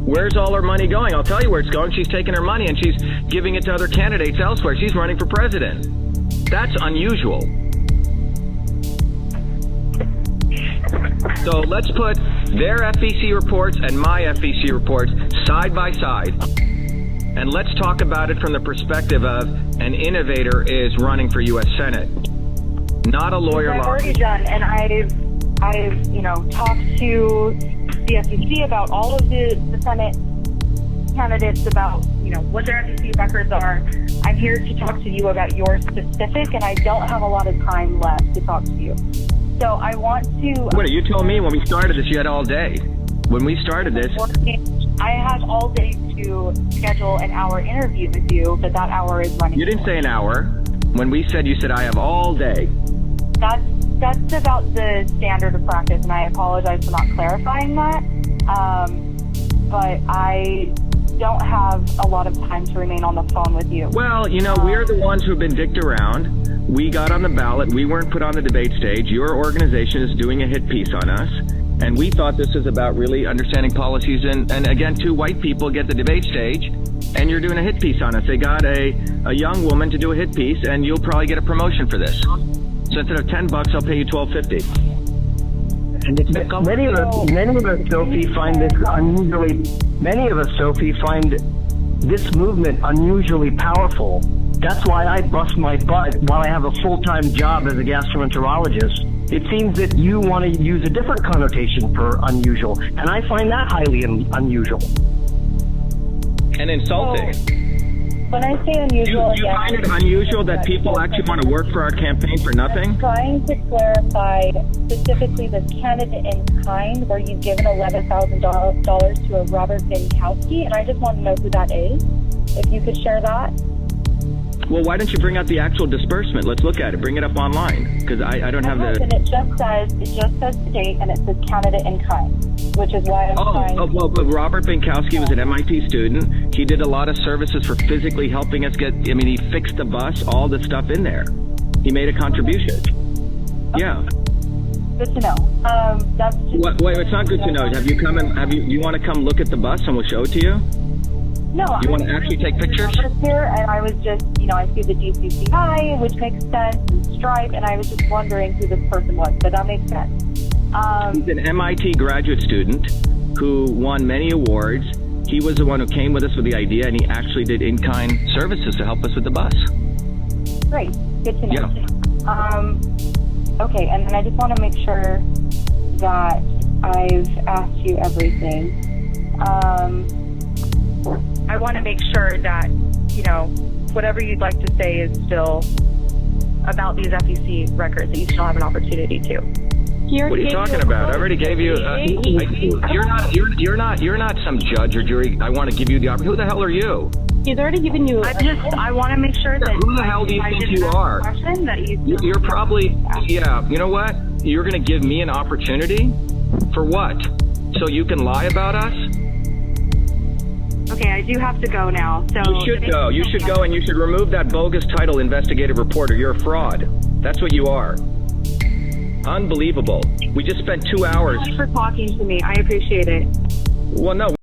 Where's all her money going? I'll tell you where it's going. She's taking her money and she's giving it to other candidates elsewhere. She's running for president. That's unusual. So let's put their FEC reports and my FEC reports side by side. And let's talk about it from the perspective of an innovator is running for U.S. Senate, not a lawyer. I've already done, and I've talked to the FEC about all of the Senate candidates about, what their FEC records are. I'm here to talk to you about your specific, and I don't have a lot of time left to talk to you. So I want to... What, you told me when we started this you had all day. When we started this... I have all day to schedule an hour interview with you, but that hour is running. You didn't say an hour. When we said, you said, I have all day. That's about the standard of practice, and I apologize for not clarifying that. But I don't have a lot of time to remain on the phone with you. Well, we're the ones who have been dicked around. We got on the ballot. We weren't put on the debate stage. Your organization is doing a hit piece on us. And we thought this was about really understanding policies. And again, 2 white people get the debate stage, and you're doing a hit piece on us. They got a young woman to do a hit piece, and you'll probably get a promotion for this. So instead of $10, I'll pay you $12.50. And it's Many of us, Sophie, find this unusually. Many of us, Sophie, find this movement unusually powerful. That's why I bust my butt while I have a full-time job as a gastroenterologist. It seems that you want to use a different connotation for unusual, and I find that highly unusual. And insulting. When I say unusual, you find it unusual that people actually want to work for our campaign for nothing? I'm trying to clarify specifically the candidate in kind, where you've given $11,000 to a Robert Binkowski, and I just want to know who that is. If you could share that. Well, why don't you bring out the actual disbursement? Let's look at it. Bring it up online, because I don't have the... And it just says the date, and it says candidate in kind, which is why I'm trying... But Robert Binkowski was an MIT student. He did a lot of services for physically helping us get... he fixed the bus, all the stuff in there. He made a contribution. Yeah. Good to know. That's just... Wait, it's not good to know. Have you come and you want to come look at the bus and we'll show it to you? No. You want to actually take pictures? Here, and I was just, I see the GCCI, which makes sense, and Stripe, and I was just wondering who this person was, but that makes sense. He's an MIT graduate student who won many awards. He was the one who came with us with the idea, and he actually did in-kind services to help us with the bus. Great. Good to know. Yeah. Okay, and then I just want to make sure that I've asked you everything. I want to make sure that, whatever you'd like to say is still about these FEC records, that you still have an opportunity to. What are you talking about? I already gave you. You're not some judge or jury. I want to give you the opportunity. Who the hell are you? He's already given you. I want to make sure that. Who the hell do you think you are? You're probably. Yeah. You know what? You're going to give me an opportunity for what? So you can lie about us? Okay, I do have to go now. So you should go. You should go, and you should remove that bogus title, investigative reporter. You're a fraud. That's what you are. Unbelievable. We just spent 2 hours. Thank you for talking to me. I appreciate it. Well, no.